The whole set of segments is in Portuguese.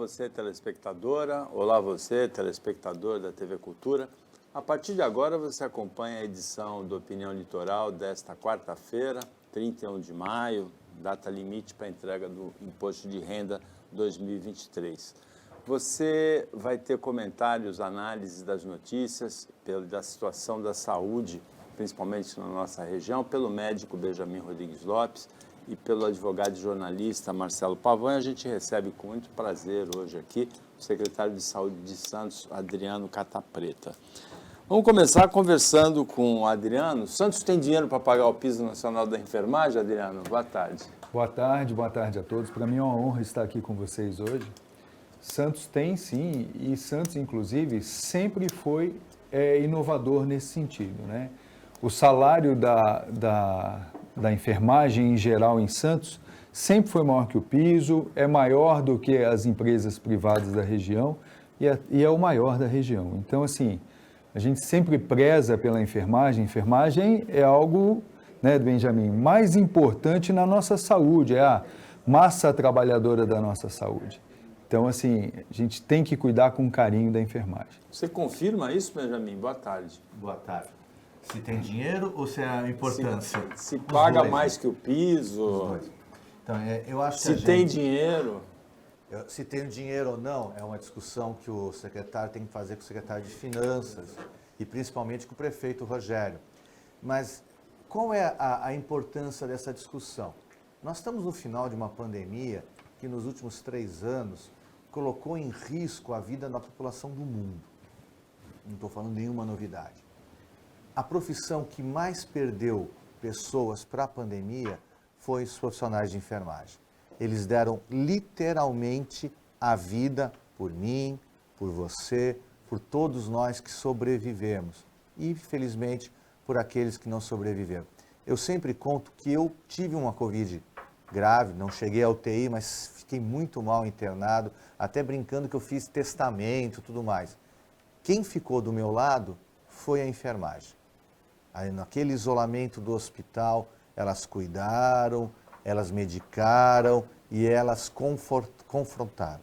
você, telespectadora. Olá, você, telespectador da TV Cultura. A partir de agora, você acompanha a edição do Opinião Litoral desta quarta-feira, 31 de maio, data limite para a entrega do Imposto de Renda 2023. Você vai ter comentários, análises das notícias, da situação da saúde, principalmente na nossa região, pelo médico Benjamin Rodrigues Lopes e pelo advogado e jornalista Marcelo Pavão. E a gente recebe com muito prazer hoje aqui o secretário de Saúde de Santos, Adriano Catapreta. Vamos começar conversando com o Adriano. Santos tem dinheiro para pagar o piso nacional da enfermagem, Adriano? Boa tarde. Boa tarde a todos. Para mim é uma honra estar aqui com vocês hoje. Santos tem sim, e Santos, inclusive, sempre foi inovador nesse sentido, né? O salário da enfermagem em geral em Santos sempre foi maior que o piso, é maior do que as empresas privadas da região e é o maior da região. Então, assim, a gente sempre preza pela enfermagem. Enfermagem é algo, né, Benjamin, mais importante na nossa saúde, é a massa trabalhadora da nossa saúde. Então, assim, a gente tem que cuidar com carinho da enfermagem. Você confirma isso, Benjamin? Boa tarde. Boa tarde. Se tem dinheiro ou se é a importância? Se paga mais que o piso. Os dois. Então, eu acho que se tem dinheiro. Se tem dinheiro ou não, é uma discussão que o secretário tem que fazer com o secretário de Finanças e principalmente com o prefeito Rogério. Mas qual é a importância dessa discussão? Nós estamos no final de uma pandemia que nos últimos 3 anos colocou em risco a vida da população do mundo. Não estou falando nenhuma novidade. A profissão que mais perdeu pessoas para a pandemia foi os profissionais de enfermagem. Eles deram literalmente a vida por mim, por você, por todos nós que sobrevivemos e, infelizmente, por aqueles que não sobreviveram. Eu sempre conto que eu tive uma Covid grave, não cheguei à UTI, mas fiquei muito mal internado, até brincando que eu fiz testamento e tudo mais. Quem ficou do meu lado foi a enfermagem. Aí, naquele isolamento do hospital, elas cuidaram, elas medicaram e elas confortaram.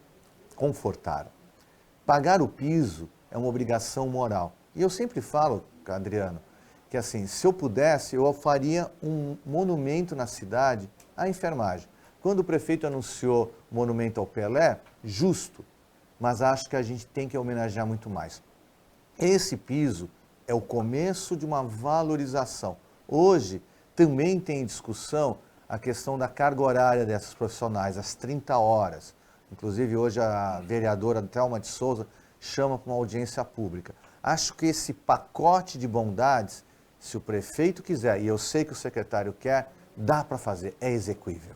Pagar o piso é uma obrigação moral. E eu sempre falo, Adriano, que assim, se eu pudesse, eu faria um monumento na cidade à enfermagem. Quando o prefeito anunciou o monumento ao Pelé, justo, mas acho que a gente tem que homenagear muito mais. Esse piso é o começo de uma valorização. Hoje, também tem em discussão a questão da carga horária dessas profissionais, as 30 horas. Inclusive, hoje a vereadora Thelma de Souza chama para uma audiência pública. Acho que esse pacote de bondades, se o prefeito quiser, e eu sei que o secretário quer, dá para fazer, é execuível.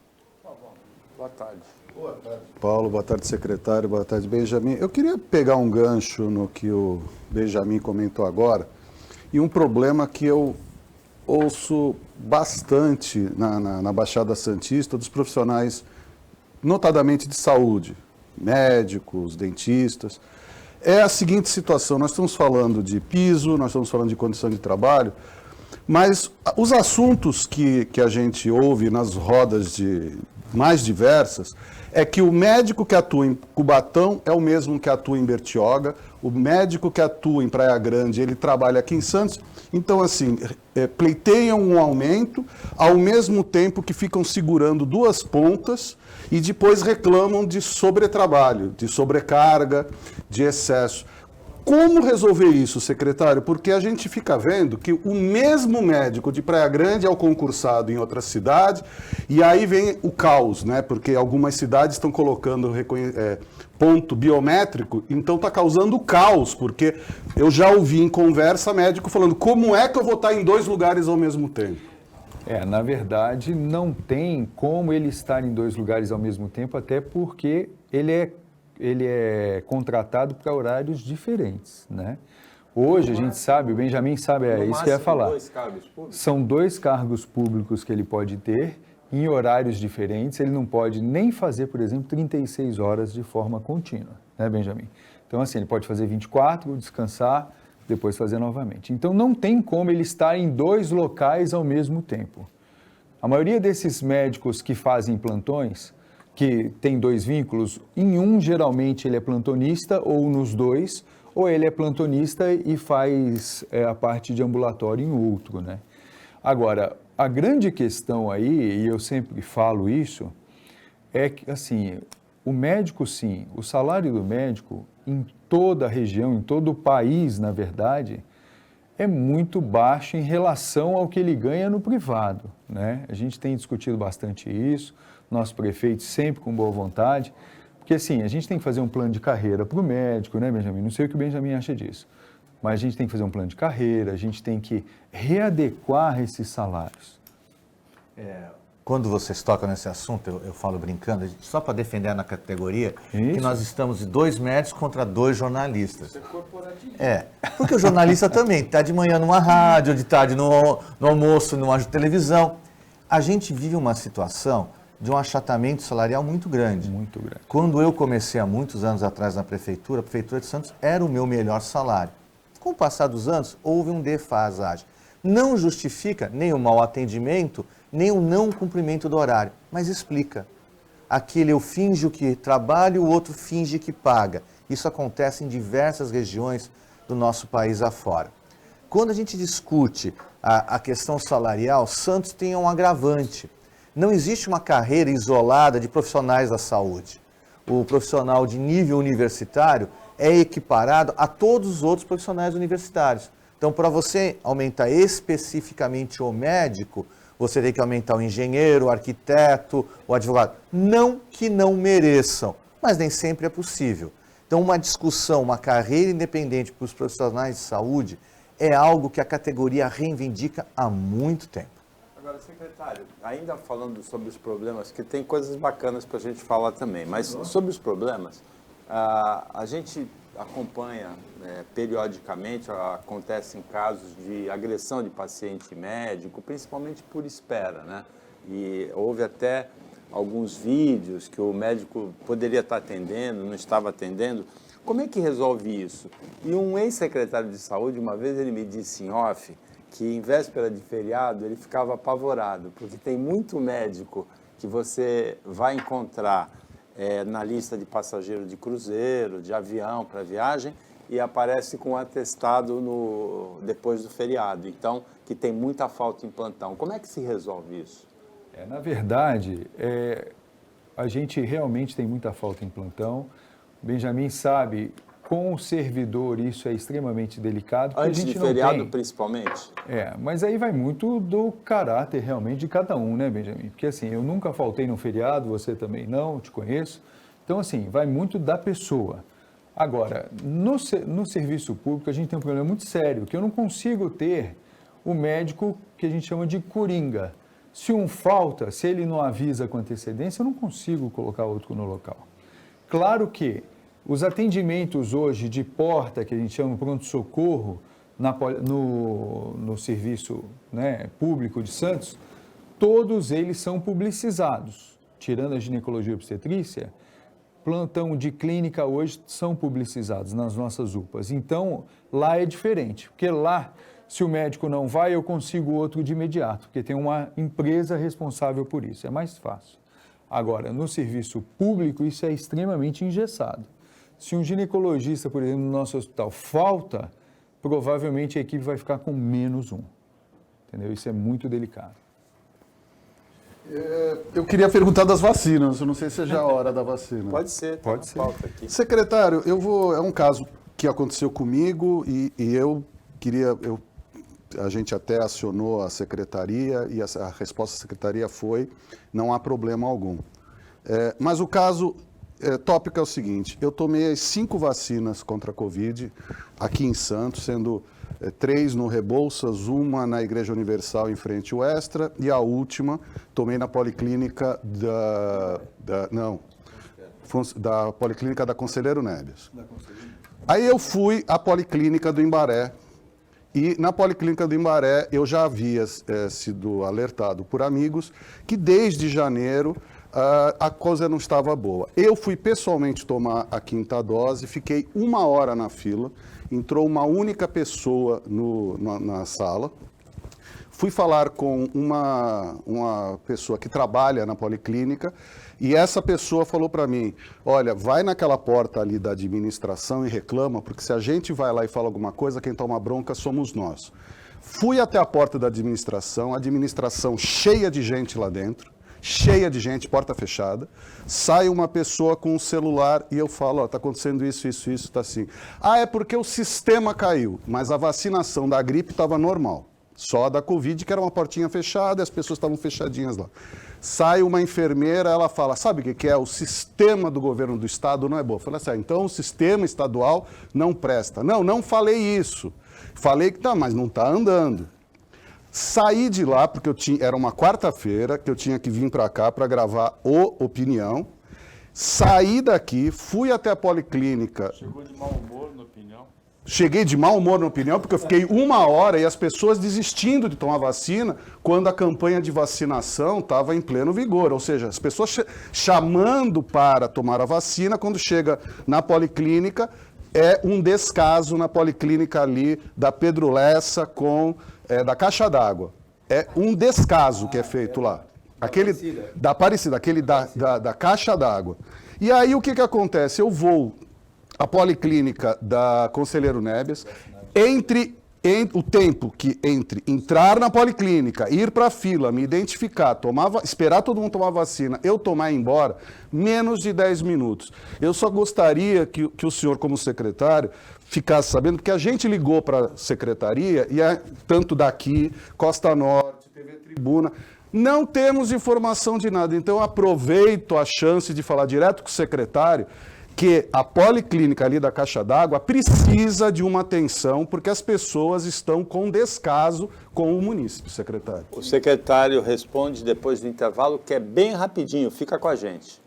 Boa tarde. Boa tarde, Paulo. Boa tarde, secretário. Boa tarde, Benjamin. Eu queria pegar um gancho no que o Benjamin comentou agora e um problema que eu ouço bastante na Baixada Santista dos profissionais, notadamente de saúde, médicos, dentistas. É a seguinte situação: nós estamos falando de piso, nós estamos falando de condição de trabalho, mas os assuntos que a gente ouve nas rodas mais diversas é que o médico que atua em Cubatão é o mesmo que atua em Bertioga, o médico que atua em Praia Grande, ele trabalha aqui em Santos. Então, assim, pleiteiam um aumento, ao mesmo tempo que ficam segurando duas pontas e depois reclamam de sobretrabalho, de sobrecarga, de excesso. Como resolver isso, secretário? Porque a gente fica vendo que o mesmo médico de Praia Grande é o concursado em outra cidade, e aí vem o caos, né? Porque algumas cidades estão colocando ponto biométrico, então está causando caos, porque eu já ouvi em conversa médico falando: como é que eu vou estar em 2 lugares ao mesmo tempo? Na verdade, não tem como ele estar em 2 lugares ao mesmo tempo, até porque ele é contratado para horários diferentes, né? Hoje a gente sabe, o Benjamin sabe, isso que eu ia falar. São 2 cargos públicos que ele pode ter em horários diferentes. Ele não pode nem fazer, por exemplo, 36 horas de forma contínua, né, Benjamin? Então, assim, ele pode fazer 24, descansar, depois fazer novamente. Então, não tem como ele estar em 2 locais ao mesmo tempo. A maioria desses médicos que fazem plantões, que tem 2 vínculos, em um geralmente ele é plantonista ou nos 2, ou ele é plantonista e faz a parte de ambulatório em outro, né? Agora, a grande questão aí, e eu sempre falo isso, é que, assim, o médico, sim, o salário do médico em toda a região, em todo o país, na verdade, é muito baixo em relação ao que ele ganha no privado, né? A gente tem discutido bastante isso, nosso prefeito sempre com boa vontade, porque, assim, a gente tem que fazer um plano de carreira para o médico, né, Benjamin? Não sei o que o Benjamin acha disso, mas a gente tem que fazer um plano de carreira, a gente tem que readequar esses salários. Quando vocês tocam nesse assunto, eu falo brincando, só para defender na categoria, que nós estamos de 2 médicos contra 2 jornalistas. Isso é corporativo. Porque o jornalista também está de manhã numa rádio, de tarde no almoço, numa televisão. A gente vive uma situação de um achatamento salarial muito grande. Muito grande. Quando eu comecei há muitos anos atrás na prefeitura, a Prefeitura de Santos era o meu melhor salário. Com o passar dos anos, houve um defasagem. Não justifica nem o mau atendimento, nem o não cumprimento do horário, mas explica. Aquele eu finjo que trabalho, o outro finge que paga. Isso acontece em diversas regiões do nosso país afora. Quando a gente discute a questão salarial, Santos tem um agravante. Não existe uma carreira isolada de profissionais da saúde. O profissional de nível universitário é equiparado a todos os outros profissionais universitários. Então, para você aumentar especificamente o médico, você tem que aumentar o engenheiro, o arquiteto, o advogado. Não que não mereçam, mas nem sempre é possível. Então, uma discussão, uma carreira independente para os profissionais de saúde é algo que a categoria reivindica há muito tempo. Agora, secretário, ainda falando sobre os problemas, que tem coisas bacanas para a gente falar também, mas sobre os problemas, a gente acompanha periodicamente, acontecem casos de agressão de paciente médico, principalmente por espera, né? E houve até alguns vídeos que o médico poderia estar atendendo, não estava atendendo. Como é que resolve isso? E um ex-secretário de saúde, uma vez ele me disse em off, que em véspera de feriado ele ficava apavorado, porque tem muito médico que você vai encontrar na lista de passageiro de cruzeiro, de avião para viagem, e aparece com um atestado depois do feriado. Então, que tem muita falta em plantão. Como é que se resolve isso? Na verdade, a gente realmente tem muita falta em plantão. Benjamin sabe, com o servidor isso é extremamente delicado. Antes de feriado, principalmente? Mas aí vai muito do caráter realmente de cada um, né, Benjamin? Porque assim, eu nunca faltei no feriado, você também não, te conheço. Então assim, vai muito da pessoa. Agora, no serviço público a gente tem um problema muito sério, que eu não consigo ter o médico que a gente chama de coringa. Se um falta, se ele não avisa com antecedência, eu não consigo colocar outro no local. Claro que os atendimentos hoje de porta, que a gente chama pronto-socorro, no serviço, né, público de Santos, todos eles são publicizados. Tirando a ginecologia e obstetrícia, plantão de clínica hoje são publicizados nas nossas UPAs. Então, lá é diferente, porque lá, se o médico não vai, eu consigo outro de imediato, porque tem uma empresa responsável por isso, é mais fácil. Agora, no serviço público, isso é extremamente engessado. Se um ginecologista, por exemplo, no nosso hospital falta, provavelmente a equipe vai ficar com -1. Entendeu? Isso é muito delicado. Eu queria perguntar das vacinas, eu não sei se é já a hora da vacina. Pode ser, pode ser. Aqui. Secretário, é um caso que aconteceu comigo e eu queria... A gente até acionou a secretaria e a resposta da secretaria foi: não há problema algum. Mas o caso tópico é o seguinte: eu tomei as 5 vacinas contra a Covid aqui em Santos, sendo 3 no Rebouças, uma na Igreja Universal em frente ao Extra e a última tomei na Policlínica da Policlínica da Conselheiro Neves. Aí eu fui à Policlínica do Imbaré. E na Policlínica do Imbaré eu já havia sido alertado por amigos que desde janeiro a coisa não estava boa. Eu fui pessoalmente tomar a 5ª dose, fiquei 1 hora na fila, entrou uma única pessoa na sala, fui falar com uma pessoa que trabalha na policlínica e essa pessoa falou para mim, olha, vai naquela porta ali da administração e reclama, porque se a gente vai lá e fala alguma coisa, quem toma bronca somos nós. Fui até a porta da administração cheia de gente lá dentro, cheia de gente, porta fechada, sai uma pessoa com um celular e eu falo, está acontecendo isso, está assim. Ah, é porque o sistema caiu, mas a vacinação da gripe estava normal. Só a da Covid, que era uma portinha fechada e as pessoas estavam fechadinhas lá. Sai uma enfermeira, ela fala, sabe o que é? O sistema do governo do estado não é bom. Eu falei assim, então o sistema estadual não presta. Não falei isso. Falei que tá, mas não está andando. Saí de lá, porque era uma quarta-feira, que eu tinha que vir para cá para gravar o Opinião. Saí daqui, fui até a policlínica. Chegou de mau humor na Opinião? Cheguei de mau humor na Opinião, porque eu fiquei 1 hora e as pessoas desistindo de tomar vacina quando a campanha de vacinação estava em pleno vigor. Ou seja, as pessoas chamando para tomar a vacina, quando chega na policlínica, é um descaso na policlínica ali da Pedro Lessa da Caixa d'Água. É um descaso que é feito lá. Aquele da Aparecida, aquele da Caixa d'Água. E aí o que acontece? Eu vou à policlínica da Conselheiro Nebias, o tempo que entre entrar na policlínica, ir para a fila, me identificar, esperar todo mundo tomar vacina, eu tomar e ir embora, menos de 10 minutos. Eu só gostaria que o senhor, como secretário, ficasse sabendo, porque a gente ligou para a secretaria, tanto daqui, Costa Norte, TV Tribuna, não temos informação de nada. Então, eu aproveito a chance de falar direto com o secretário, que a policlínica ali da Caixa d'Água precisa de uma atenção, porque as pessoas estão com descaso com o munícipe, secretário. O secretário responde depois do intervalo, que é bem rapidinho. Fica com a gente.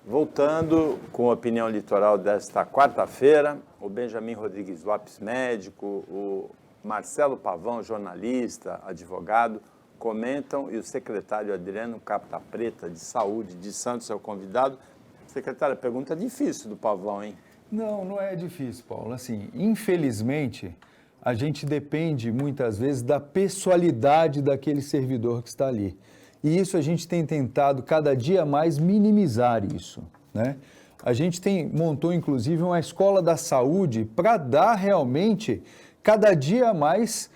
Voltando com a opinião litoral desta quarta-feira, o Benjamin Rodrigues Lopes, médico, o Marcelo Pavão, jornalista, advogado, comentam e o secretário Adriano Capta Preta, de Saúde de Santos, é o convidado. Secretário, pergunta difícil do Pavão, hein? Não é difícil, Paulo. Assim, infelizmente, a gente depende muitas vezes da pessoalidade daquele servidor que está ali. E isso a gente tem tentado cada dia mais minimizar isso, né? A gente montou inclusive uma escola da saúde para dar realmente cada dia mais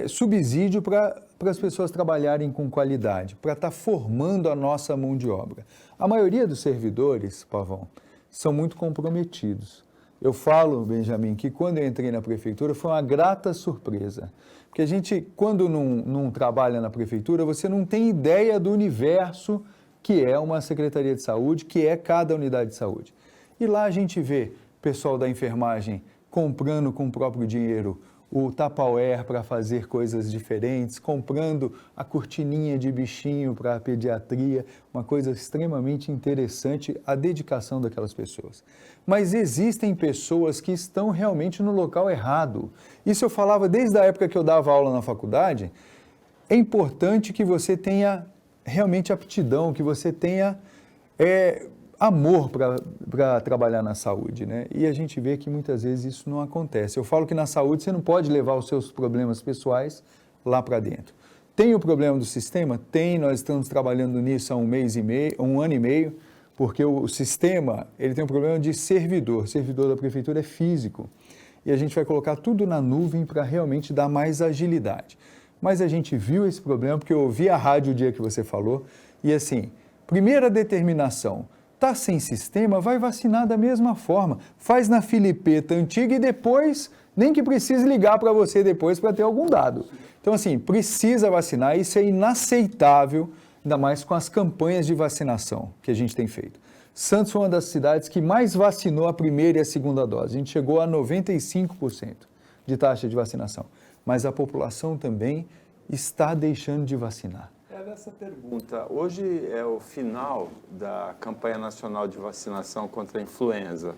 subsídio para as pessoas trabalharem com qualidade, para estar formando a nossa mão de obra. A maioria dos servidores, Pavão, são muito comprometidos. Eu falo, Benjamin, que quando eu entrei na prefeitura foi uma grata surpresa. Porque a gente, quando não trabalha na prefeitura, você não tem ideia do universo que é uma Secretaria de Saúde, que é cada unidade de saúde. E lá a gente vê pessoal da enfermagem comprando com o próprio dinheiro o Tupperware para fazer coisas diferentes, comprando a cortininha de bichinho para a pediatria, uma coisa extremamente interessante, a dedicação daquelas pessoas. Mas existem pessoas que estão realmente no local errado. Isso eu falava desde a época que eu dava aula na faculdade. É importante que você tenha realmente aptidão, que você tenha amor para trabalhar na saúde, né? E a gente vê que muitas vezes isso não acontece. Eu falo que na saúde você não pode levar os seus problemas pessoais lá para dentro. Tem o problema do sistema? Tem, nós estamos trabalhando nisso há 1 ano e meio, porque o sistema ele tem um problema de servidor. O servidor da prefeitura é físico. E a gente vai colocar tudo na nuvem para realmente dar mais agilidade. Mas a gente viu esse problema, porque eu ouvi a rádio o dia que você falou, e assim, primeira determinação, está sem sistema, vai vacinar da mesma forma. Faz na filipeta antiga e depois, nem que precise ligar para você depois para ter algum dado. Então, assim, precisa vacinar, isso é inaceitável, ainda mais com as campanhas de vacinação que a gente tem feito. Santos foi uma das cidades que mais vacinou a primeira e a segunda dose. A gente chegou a 95% de taxa de vacinação. Mas a população também está deixando de vacinar. Essa pergunta. Hoje é o final da campanha nacional de vacinação contra a influenza.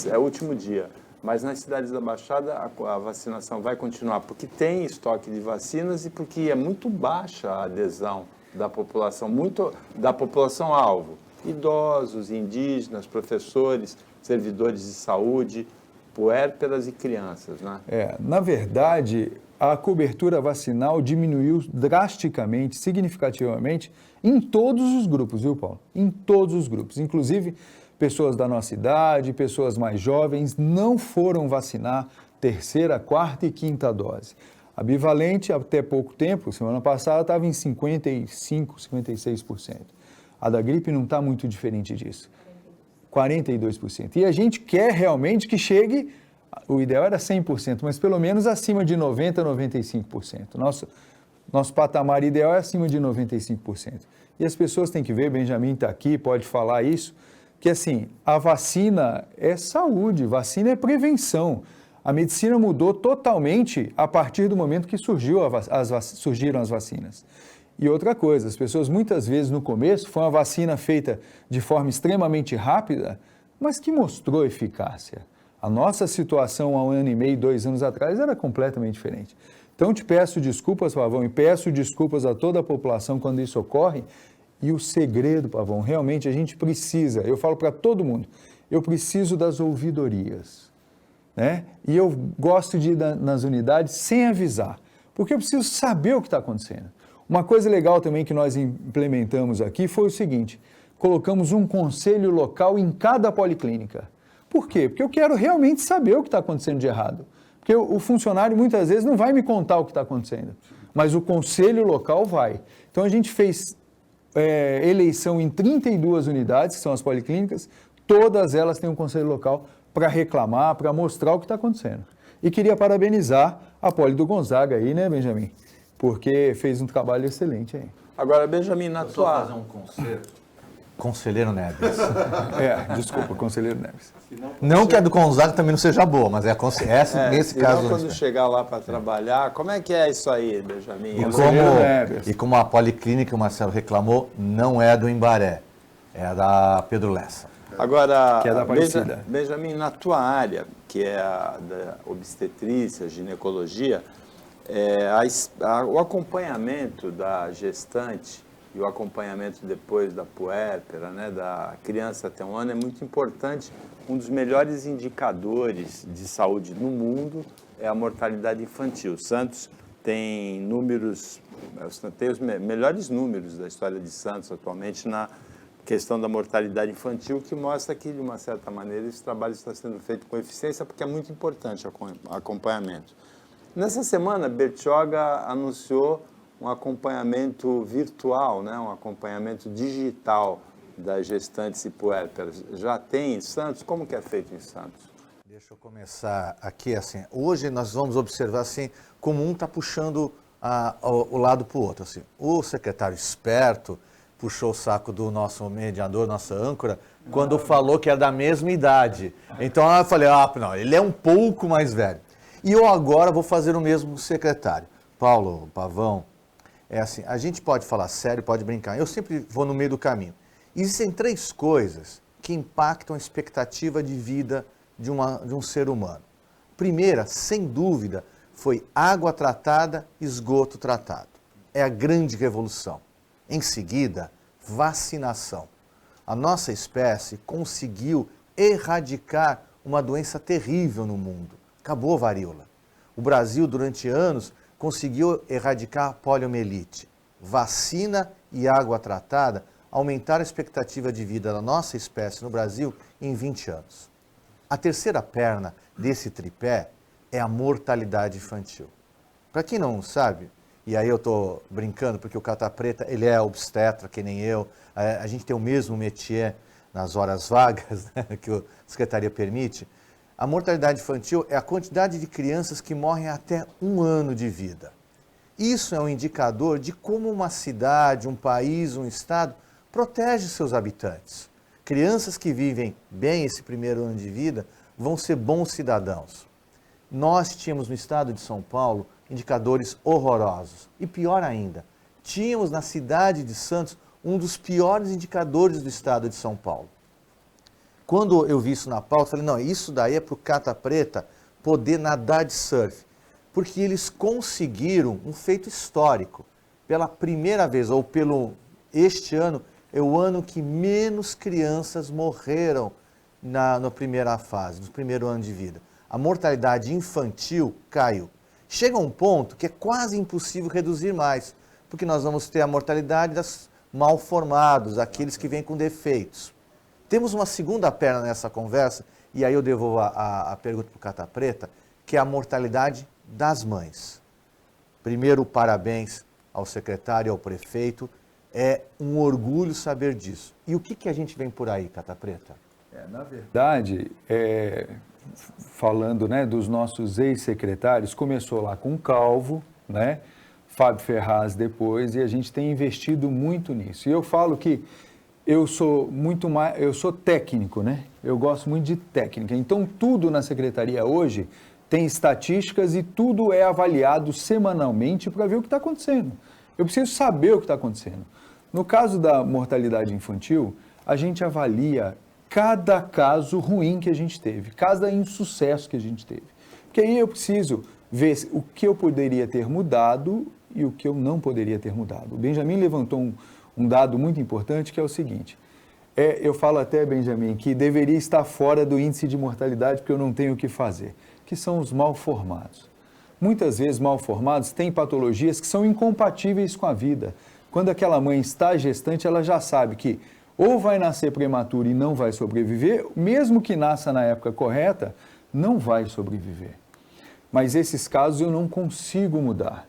É o último dia. Mas nas cidades da Baixada a vacinação vai continuar porque tem estoque de vacinas e porque é muito baixa a adesão da população, muito da população-alvo. Idosos, indígenas, professores, servidores de saúde, puérperas e crianças, né? Na verdade, a cobertura vacinal diminuiu drasticamente, significativamente, em todos os grupos, viu, Paulo? Em todos os grupos. Inclusive, pessoas da nossa idade, pessoas mais jovens, não foram vacinar terceira, quarta e quinta dose. A bivalente, até pouco tempo, semana passada, estava em 55%, 56%. A da gripe não está muito diferente disso. 42%. E a gente quer realmente que chegue, o ideal era 100%, mas pelo menos acima de 90%, 95%. Nosso patamar ideal é acima de 95%. E as pessoas têm que ver, Benjamin está aqui, pode falar isso, que assim, a vacina é saúde, vacina é prevenção. A medicina mudou totalmente a partir do momento que surgiram as vacinas. E outra coisa, as pessoas muitas vezes no começo foi uma vacina feita de forma extremamente rápida, mas que mostrou eficácia. A nossa situação há 1 ano e meio, 2 anos atrás era completamente diferente. Então te peço desculpas, Pavão, e peço desculpas a toda a população quando isso ocorre. E o segredo, Pavão, realmente a gente precisa, eu falo para todo mundo, eu preciso das ouvidorias, né? E eu gosto de ir nas unidades sem avisar, porque eu preciso saber o que está acontecendo. Uma coisa legal também que nós implementamos aqui foi o seguinte, colocamos um conselho local em cada policlínica. Por quê? Porque eu quero realmente saber o que está acontecendo de errado. Porque o funcionário muitas vezes não vai me contar o que está acontecendo, mas o conselho local vai. Então a gente fez eleição em 32 unidades, que são as policlínicas, todas elas têm um conselho local para reclamar, para mostrar o que está acontecendo. E queria parabenizar a Poli do Gonzaga aí, né, Benjamin? Porque fez um trabalho excelente aí. Agora, Benjamin, na tua... fazer um concerto. Conselheiro Neves. Desculpa, Conselheiro Neves. Não que a do Gonzaga também não seja boa, mas nesse caso... quando chegar lá para trabalhar, como é que é isso aí, Benjamin? E como a policlínica, o Marcelo reclamou, não é do Embaré, é da Pedro Lessa. Agora, que é da Aparecida. Benjamin, na tua área, que é a da obstetrícia, ginecologia, o acompanhamento da gestante e o acompanhamento depois da puérpera, né, da criança até 1 ano, é muito importante. Um dos melhores indicadores de saúde no mundo é a mortalidade infantil. Santos tem os melhores números da história de Santos atualmente na questão da mortalidade infantil, que mostra que, de uma certa maneira, esse trabalho está sendo feito com eficiência, porque é muito importante o acompanhamento. Nessa semana, Bertioga anunciou um acompanhamento virtual, né? Um acompanhamento digital das gestantes e puérperas. Já tem em Santos? Como que é feito em Santos? Deixa eu começar aqui assim. Hoje nós vamos observar assim, como um está puxando o lado para o outro. Assim. O secretário esperto puxou o saco do nosso mediador, nossa âncora, quando falou que era da mesma idade. Então eu falei, não, ele é um pouco mais velho. E eu agora vou fazer o mesmo com o secretário. Paulo, Pavão, é assim, a gente pode falar sério, pode brincar. Eu sempre vou no meio do caminho. Existem 3 coisas que impactam a expectativa de vida de um ser humano. Primeira, sem dúvida, foi água tratada, esgoto tratado. É a grande revolução. Em seguida, vacinação. A nossa espécie conseguiu erradicar uma doença terrível no mundo. Acabou a varíola. O Brasil, durante anos, conseguiu erradicar a poliomielite. Vacina e água tratada aumentaram a expectativa de vida da nossa espécie no Brasil em 20 anos. A terceira perna desse tripé é a mortalidade infantil. Para quem não sabe, e aí eu estou brincando porque o Carta Preta ele é obstetra, que nem eu, a gente tem o mesmo métier nas horas vagas, né, que a Secretaria permite. A mortalidade infantil é a quantidade de crianças que morrem até 1 ano de vida. Isso é um indicador de como uma cidade, um país, um estado protege seus habitantes. Crianças que vivem bem esse primeiro ano de vida vão ser bons cidadãos. Nós tínhamos no estado de São Paulo indicadores horrorosos. E pior ainda, tínhamos na cidade de Santos um dos piores indicadores do estado de São Paulo. Quando eu vi isso na pauta, eu falei, não, isso daí é para o Cata Preta poder nadar de surf. Porque eles conseguiram um feito histórico. Pela primeira vez, ou este ano, é o ano que menos crianças morreram na primeira fase, no primeiro ano de vida. A mortalidade infantil caiu. Chega um ponto que é quase impossível reduzir mais, porque nós vamos ter a mortalidade dos mal formados, aqueles que vêm com defeitos. Temos uma segunda perna nessa conversa, e aí eu devolvo a pergunta para o Cata Preta, que é a mortalidade das mães. Primeiro, parabéns ao secretário e ao prefeito, é um orgulho saber disso. E o que a gente vem por aí, Cata Preta? Na verdade, falando, né, dos nossos ex-secretários, começou lá com o Calvo, né, Fábio Ferraz depois, e a gente tem investido muito nisso. E eu falo que eu sou técnico, né? Eu gosto muito de técnica. Então, tudo na secretaria hoje tem estatísticas e tudo é avaliado semanalmente para ver o que está acontecendo. Eu preciso saber o que está acontecendo. No caso da mortalidade infantil, a gente avalia cada caso ruim que a gente teve, cada insucesso que a gente teve. Porque aí eu preciso ver o que eu poderia ter mudado e o que eu não poderia ter mudado. O Benjamin levantou um dado muito importante, que é o seguinte, eu falo até, Benjamin, que deveria estar fora do índice de mortalidade porque eu não tenho o que fazer, que são os mal formados. Muitas vezes mal formados têm patologias que são incompatíveis com a vida. Quando aquela mãe está gestante, ela já sabe que ou vai nascer prematuro e não vai sobreviver, mesmo que nasça na época correta, não vai sobreviver. Mas esses casos eu não consigo mudar.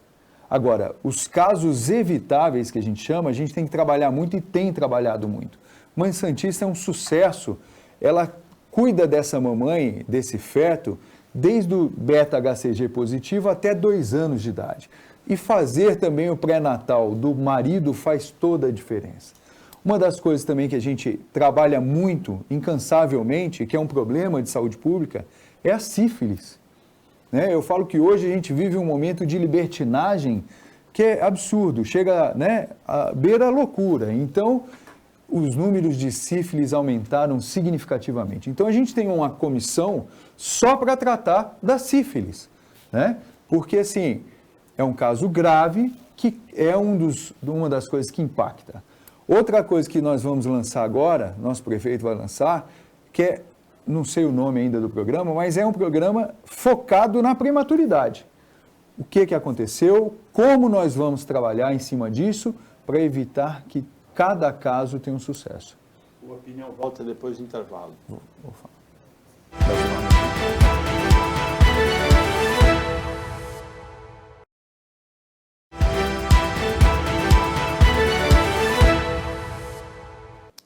Agora, os casos evitáveis que a gente chama, a gente tem que trabalhar muito e tem trabalhado muito. Mãe Santista é um sucesso, ela cuida dessa mamãe, desse feto, desde o beta-HCG positivo até 2 anos de idade. E fazer também o pré-natal do marido faz toda a diferença. Uma das coisas também que a gente trabalha muito, incansavelmente, que é um problema de saúde pública, é a sífilis. Eu falo que hoje a gente vive um momento de libertinagem que é absurdo, chega a beira a loucura. Então, os números de sífilis aumentaram significativamente. Então, a gente tem uma comissão só para tratar da sífilis, porque, assim, é um caso grave que é uma das coisas que impacta. Outra coisa que nós vamos lançar agora, nosso prefeito vai lançar, que é, não sei o nome ainda do programa, mas é um programa focado na prematuridade. O que aconteceu, como nós vamos trabalhar em cima disso para evitar que cada caso tenha um sucesso. A opinião volta depois do intervalo. Vou falar.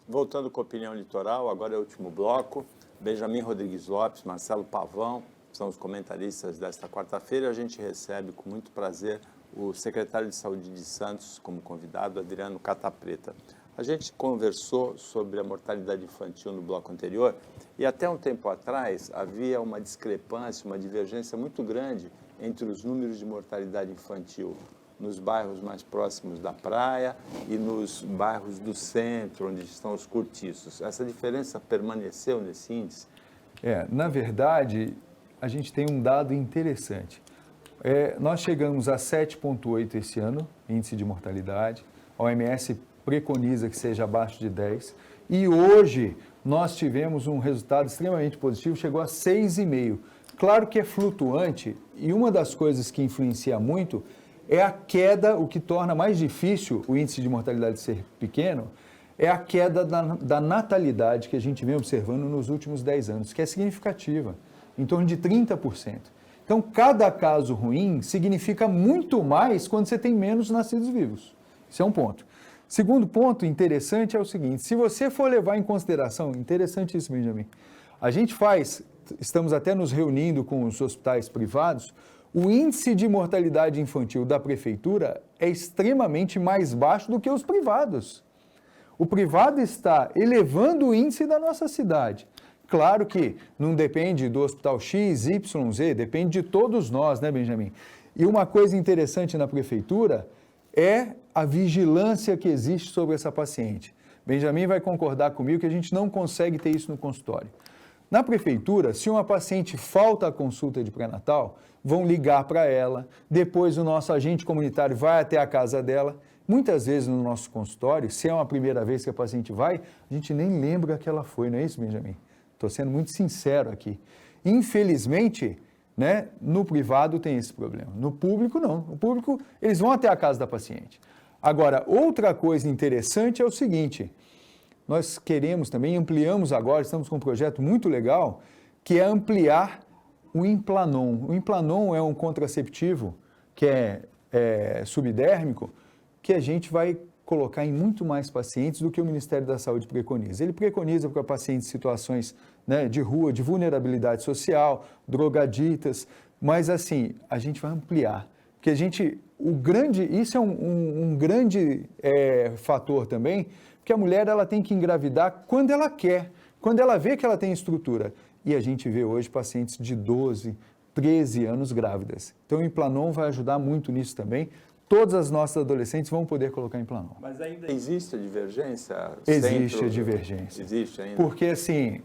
Voltando com a opinião litoral, agora é o último bloco. Benjamin Rodrigues Lopes, Marcelo Pavão, são os comentaristas desta quarta-feira. A gente recebe com muito prazer o secretário de Saúde de Santos como convidado, Adriano Cata Preta. A gente conversou sobre a mortalidade infantil no bloco anterior e até um tempo atrás havia uma discrepância, uma divergência muito grande entre os números de mortalidade infantil nos bairros mais próximos da praia e nos bairros do centro, onde estão os cortiços. Essa diferença permaneceu nesse índice? Na verdade, a gente tem um dado interessante. Nós chegamos a 7,8 esse ano, índice de mortalidade. A OMS preconiza que seja abaixo de 10. E hoje nós tivemos um resultado extremamente positivo, chegou a 6,5. Claro que é flutuante e uma das coisas que influencia muito é a queda, o que torna mais difícil o índice de mortalidade ser pequeno, é a queda da natalidade que a gente vem observando nos últimos 10 anos, que é significativa, em torno de 30%. Então, cada caso ruim significa muito mais quando você tem menos nascidos vivos. Isso é um ponto. Segundo ponto interessante é o seguinte, se você for levar em consideração, interessante isso, Benjamin, estamos até nos reunindo com os hospitais privados, o índice de mortalidade infantil da prefeitura é extremamente mais baixo do que os privados. O privado está elevando o índice da nossa cidade. Claro que não depende do hospital X, Y, Z, depende de todos nós, né, Benjamin? E uma coisa interessante na prefeitura é a vigilância que existe sobre essa paciente. Benjamin vai concordar comigo que a gente não consegue ter isso no consultório. Na prefeitura, se uma paciente falta à consulta de pré-natal, vão ligar para ela, depois o nosso agente comunitário vai até a casa dela. Muitas vezes no nosso consultório, se é uma primeira vez que a paciente vai, a gente nem lembra que ela foi, não é isso, Benjamin? Estou sendo muito sincero aqui. Infelizmente, né, no privado tem esse problema. No público, não. No público, eles vão até a casa da paciente. Agora, outra coisa interessante é o seguinte, nós queremos também, ampliamos agora, estamos com um projeto muito legal, que é ampliar o Implanon. O Implanon é um contraceptivo que é subdérmico, que a gente vai colocar em muito mais pacientes do que o Ministério da Saúde preconiza. Ele preconiza para pacientes em situações, né, de rua, de vulnerabilidade social, drogaditas, mas assim, a gente vai ampliar. Porque isso é um grande fator também, porque a mulher ela tem que engravidar quando ela quer, quando ela vê que ela tem estrutura. E a gente vê hoje pacientes de 12, 13 anos grávidas. Então o Implanon vai ajudar muito nisso também. Todas as nossas adolescentes vão poder colocar Implanon. Mas ainda existe a divergência? Existe a divergência. Existe ainda? Porque assim,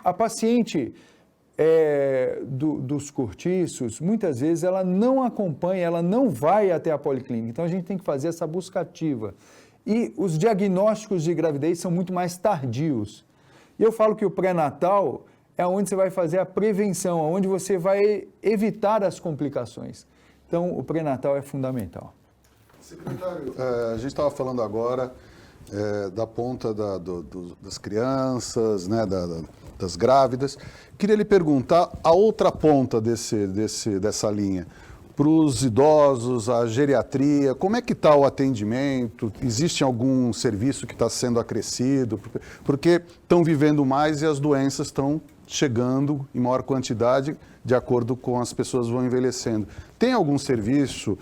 a paciente dos cortiços, muitas vezes ela não acompanha, ela não vai até a policlínica. Então a gente tem que fazer essa busca ativa. E os diagnósticos de gravidez são muito mais tardios. E eu falo que o pré-natal é onde você vai fazer a prevenção, onde você vai evitar as complicações. Então, o pré-natal é fundamental. Secretário, a gente estava falando agora da ponta das crianças, né, das grávidas. Queria lhe perguntar a outra ponta dessa linha. Para os idosos, a geriatria, como é que está o atendimento? Existe algum serviço que está sendo acrescido? Porque estão vivendo mais e as doenças estão chegando em maior quantidade de acordo com as pessoas vão envelhecendo. Tem algum serviço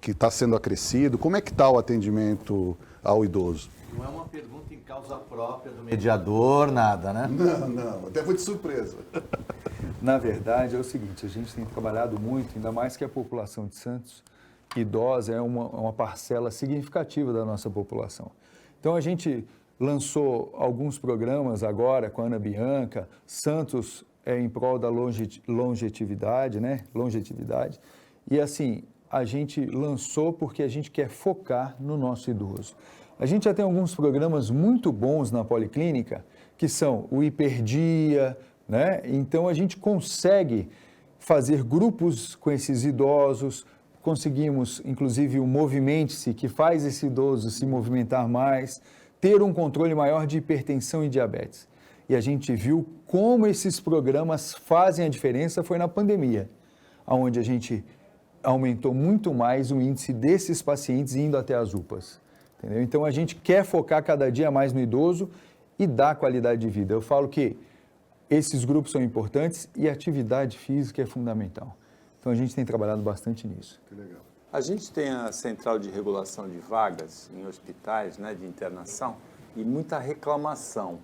que está sendo acrescido? Como é que está o atendimento ao idoso? Não é uma pergunta em causa própria do mediador, nada, né? Não, até foi de surpresa. Na verdade, é o seguinte, a gente tem trabalhado muito, ainda mais que a população de Santos idosa é uma parcela significativa da nossa população. Então, a gente lançou alguns programas agora com a Ana Bianca, Santos em prol da longevidade, né? Longevidade. E assim, a gente lançou porque a gente quer focar no nosso idoso. A gente já tem alguns programas muito bons na policlínica, que são o Hiperdia, né? Então, a gente consegue fazer grupos com esses idosos, conseguimos, inclusive, o Movimente-se, que faz esse idoso se movimentar mais, ter um controle maior de hipertensão e diabetes. E a gente viu como esses programas fazem a diferença, foi na pandemia, onde a gente aumentou muito mais o índice desses pacientes indo até as UPAs. Entendeu? Então, a gente quer focar cada dia mais no idoso e dar qualidade de vida. Eu falo que esses grupos são importantes e a atividade física é fundamental. Então, a gente tem trabalhado bastante nisso. Que legal. A gente tem a central de regulação de vagas em hospitais, né, de internação, e muita reclamação.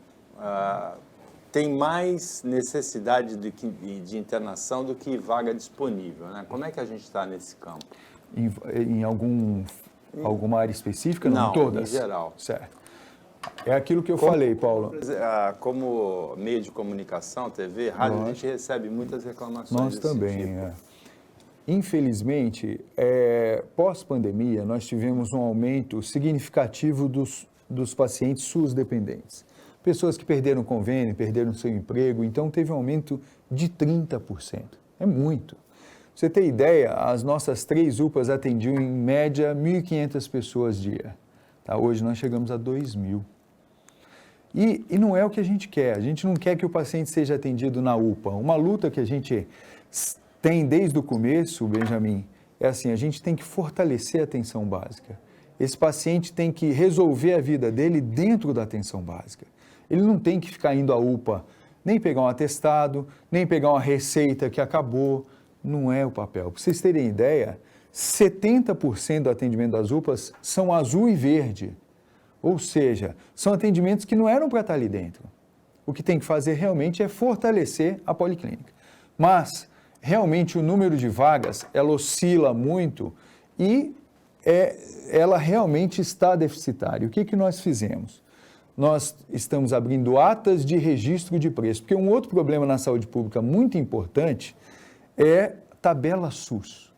Tem mais necessidade de internação do que vaga disponível, né? Como é que a gente está nesse campo? Em alguma área específica? Não, em todas? Em geral. Certo. É aquilo que eu falei, Paulo. Como meio de comunicação, TV, rádio, a gente recebe muitas reclamações. Nós também, Infelizmente, pós-pandemia, nós tivemos um aumento significativo dos pacientes SUS-dependentes. Pessoas que perderam convênio, perderam seu emprego, então teve um aumento de 30%. É muito. Pra você ter ideia, as nossas 3 UPAs atendiam em média 1.500 pessoas dia. Tá? Hoje nós chegamos a 2.000. E não é o que a gente quer. A gente não quer que o paciente seja atendido na UPA. Uma luta que a gente tem desde o começo, Benjamin, é assim, a gente tem que fortalecer a atenção básica. Esse paciente tem que resolver a vida dele dentro da atenção básica. Ele não tem que ficar indo à UPA, nem pegar um atestado, nem pegar uma receita que acabou. Não é o papel. Para vocês terem ideia, 70% do atendimento das UPAs são azul e verde. Ou seja, são atendimentos que não eram para estar ali dentro. O que tem que fazer realmente é fortalecer a policlínica. Mas, realmente, o número de vagas, ela oscila muito e ela realmente está deficitária. O que nós fizemos? Nós estamos abrindo atas de registro de preço, porque um outro problema na saúde pública muito importante é tabela SUS.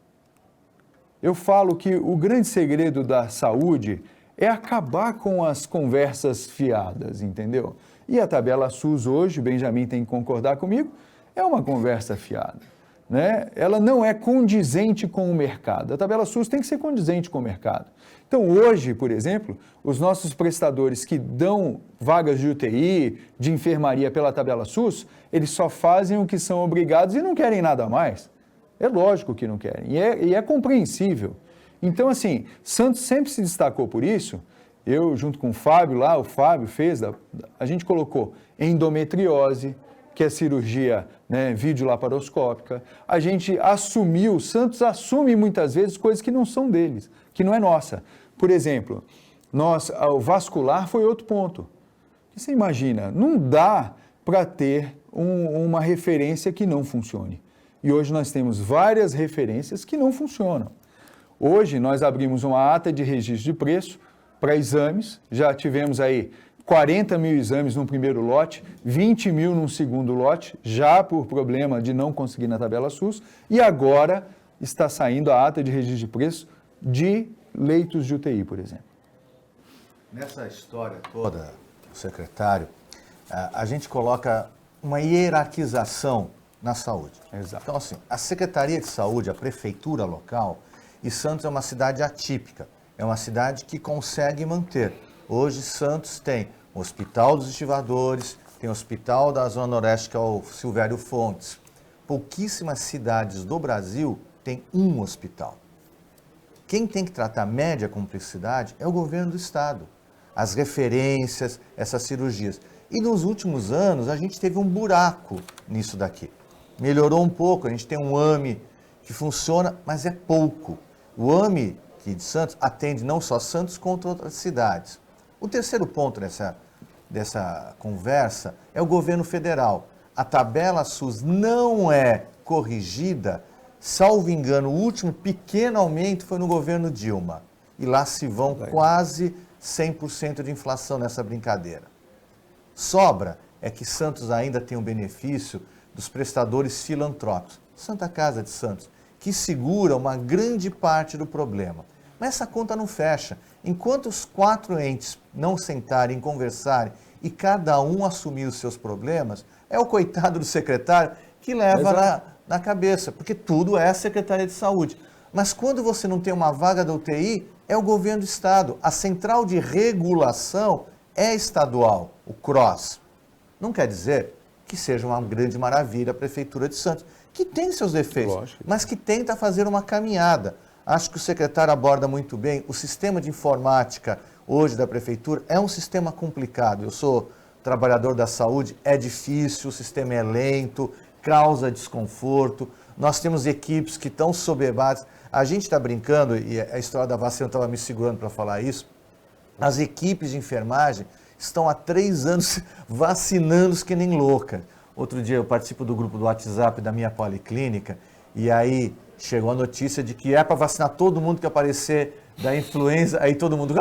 Eu falo que o grande segredo da saúde é acabar com as conversas fiadas, entendeu? E a tabela SUS hoje, o Benjamin tem que concordar comigo, é uma conversa fiada, né? Ela não é condizente com o mercado. A tabela SUS tem que ser condizente com o mercado. Então, hoje, por exemplo, os nossos prestadores que dão vagas de UTI, de enfermaria pela tabela SUS, eles só fazem o que são obrigados e não querem nada mais. É lógico que não querem, e é compreensível. Então, assim, Santos sempre se destacou por isso. Eu, junto com o Fábio lá, o Fábio fez, a gente colocou endometriose, que é cirurgia, né, videolaparoscópica. A gente assumiu, Santos assume muitas vezes coisas que não são deles, que não é nossa. Por exemplo, o vascular foi outro ponto. Você imagina, não dá para ter uma referência que não funcione. E hoje nós temos várias referências que não funcionam. Hoje nós abrimos uma ata de registro de preço para exames, já tivemos aí 40 mil exames no primeiro lote, 20 mil no segundo lote, já por problema de não conseguir na tabela SUS, e agora está saindo a ata de registro de preço de leitos de UTI, por exemplo. Nessa história toda, secretário, a gente coloca uma hierarquização na saúde. Exato. Então, assim, a Secretaria de Saúde, a prefeitura local, e Santos é uma cidade atípica, é uma cidade que consegue manter. Hoje, Santos tem o Hospital dos Estivadores, tem o Hospital da Zona Noroeste, que é o Silvério Fontes. Pouquíssimas cidades do Brasil têm um hospital. Quem tem que tratar média complexidade é o governo do estado. As referências, essas cirurgias. E nos últimos anos, a gente teve um buraco nisso daqui. Melhorou um pouco, a gente tem um AME que funciona, mas é pouco. O AME aqui de Santos atende não só Santos, quanto outras cidades. O terceiro ponto dessa conversa é o governo federal. A tabela SUS não é corrigida, salvo engano, o último pequeno aumento foi no governo Dilma. E lá se vão quase 100% de inflação nessa brincadeira. Sobra é que Santos ainda tem o benefício dos prestadores filantrópicos. Santa Casa de Santos, que segura uma grande parte do problema. Mas essa conta não fecha. Enquanto os 4 entes não sentarem, conversarem e cada um assumir os seus problemas, é o coitado do secretário que leva na cabeça, porque tudo é a Secretaria de Saúde. Mas quando você não tem uma vaga da UTI, é o governo do estado. A central de regulação é estadual, o CROSS. Não quer dizer que seja uma grande maravilha a Prefeitura de Santos, que tem seus defeitos, Lógico. mas que tenta fazer uma caminhada. Acho que o secretário aborda muito bem. O sistema de informática hoje da Prefeitura é um sistema complicado. Eu sou trabalhador da saúde, é difícil, o sistema é lento, causa desconforto. Nós temos equipes que estão soberbadas. A gente está brincando, e a história da vacina estava me segurando para falar isso, as equipes de enfermagem estão há 3 anos vacinando que nem louca. Outro dia eu participo do grupo do WhatsApp da minha policlínica e aí chegou a notícia de que é para vacinar todo mundo que aparecer da influenza, aí todo mundo,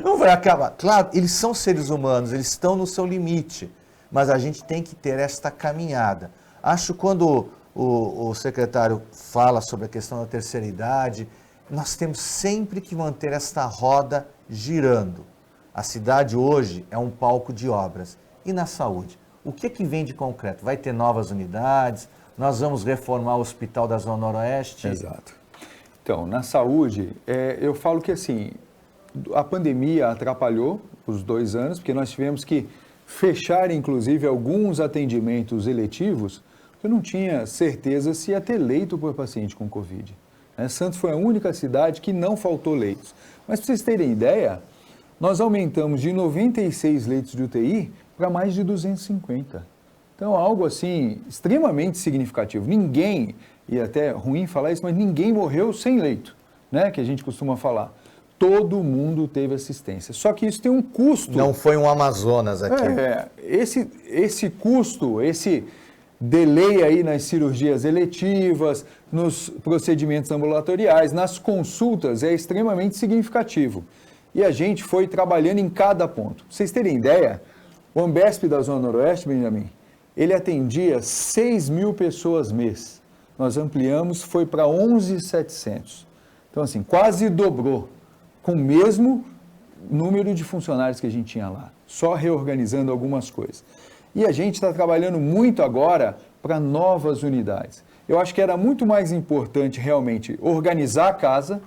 não vai acabar. Claro, eles são seres humanos, eles estão no seu limite, mas a gente tem que ter esta caminhada. Acho que quando o secretário fala sobre a questão da terceira idade, nós temos sempre que manter esta roda girando. A cidade hoje é um palco de obras. E na saúde? O que vem de concreto? Vai ter novas unidades? Nós vamos reformar o Hospital da Zona Noroeste? Exato. Então, na saúde, eu falo que assim, a pandemia atrapalhou os 2 anos, porque nós tivemos que fechar, inclusive, alguns atendimentos eletivos, porque eu não tinha certeza se ia ter leito para o paciente com Covid. Santos foi a única cidade que não faltou leitos. Mas, para vocês terem ideia, nós aumentamos de 96 leitos de UTI para mais de 250. Então, algo assim, extremamente significativo. Ninguém, e até ruim falar isso, mas ninguém morreu sem leito, né? Que a gente costuma falar. Todo mundo teve assistência. Só que isso tem um custo. Não foi um Amazonas aqui. Esse custo, delay aí nas cirurgias eletivas, nos procedimentos ambulatoriais, nas consultas, é extremamente significativo. E a gente foi trabalhando em cada ponto. Pra vocês terem ideia, o Ambesp da Zona Noroeste, Benjamin, ele atendia 6.000 pessoas mês. Nós ampliamos, foi para 11.700. Então, assim, quase dobrou, com o mesmo número de funcionários que a gente tinha lá, só reorganizando algumas coisas. E a gente está trabalhando muito agora para novas unidades. Eu acho que era muito mais importante realmente organizar a casa,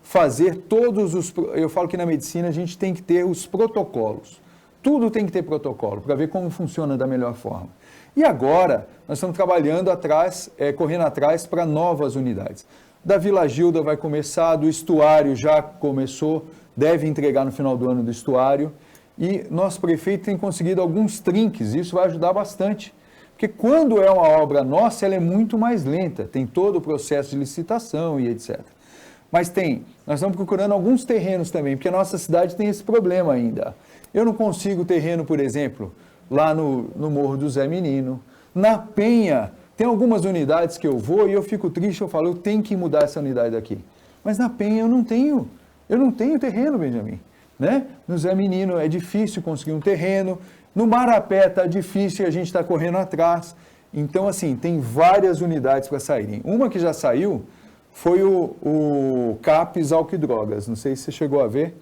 fazer todos os... Eu falo que na medicina a gente tem que ter os protocolos. Tudo tem que ter protocolo para ver como funciona da melhor forma. E agora nós estamos trabalhando atrás, correndo atrás para novas unidades. Da Vila Gilda vai começar, do estuário já começou, deve entregar no final do ano do estuário. E nosso prefeito tem conseguido alguns trinques, isso vai ajudar bastante. Porque quando é uma obra nossa, ela é muito mais lenta, tem todo o processo de licitação e etc. Mas nós estamos procurando alguns terrenos também, porque a nossa cidade tem esse problema ainda. Eu não consigo terreno, por exemplo, lá no Morro do Zé Menino, na Penha, tem algumas unidades que eu vou e eu fico triste, eu falo, eu tenho que mudar essa unidade daqui. Mas na Penha eu não tenho terreno, Benjamin. Né? No Zé Menino é difícil conseguir um terreno, no Marapé está difícil e a gente está correndo atrás. Então, assim, tem várias unidades para saírem. Uma que já saiu foi o CAPS Álcool e Drogas, não sei se você chegou a ver.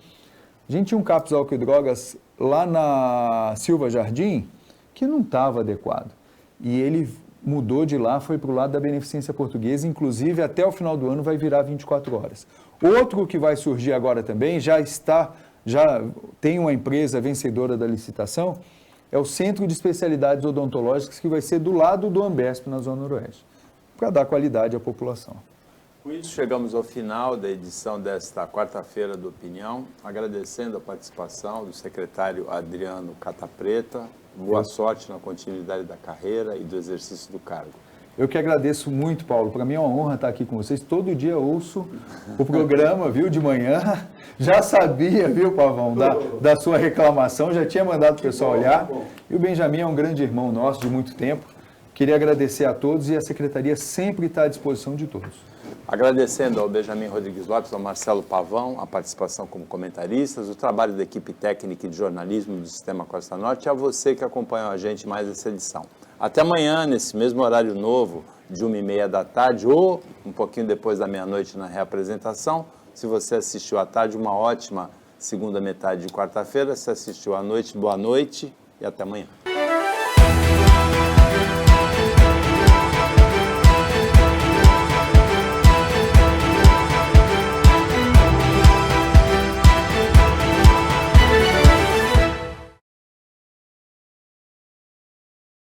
A gente tinha um CAPS Álcool e Drogas lá na Silva Jardim que não estava adequado. E ele mudou de lá, foi para o lado da Beneficência Portuguesa, inclusive até o final do ano vai virar 24 horas. Outro que vai surgir agora também, já tem uma empresa vencedora da licitação, é o Centro de Especialidades Odontológicas, que vai ser do lado do Ambesp, na Zona Noroeste, para dar qualidade à população. Com isso, chegamos ao final da edição desta quarta-feira do Opinião, agradecendo a participação do secretário Adriano Catapreta. Boa sorte na continuidade da carreira e do exercício do cargo. Eu que agradeço muito, Paulo. Para mim é uma honra estar aqui com vocês. Todo dia ouço o programa, viu, de manhã. Já sabia, viu, Pavão, da sua reclamação. Já tinha mandado o pessoal olhar. E o Benjamin é um grande irmão nosso de muito tempo. Queria agradecer a todos e a secretaria sempre está à disposição de todos. Agradecendo ao Benjamin Rodrigues Lopes, ao Marcelo Pavão, a participação como comentaristas, o trabalho da equipe técnica e de jornalismo do Sistema Costa Norte e a você que acompanhou a gente mais essa edição. Até amanhã, nesse mesmo horário novo, de 1h30 da tarde ou um pouquinho depois da meia-noite na reapresentação. Se você assistiu à tarde, uma ótima segunda metade de quarta-feira. Se assistiu à noite, boa noite e até amanhã.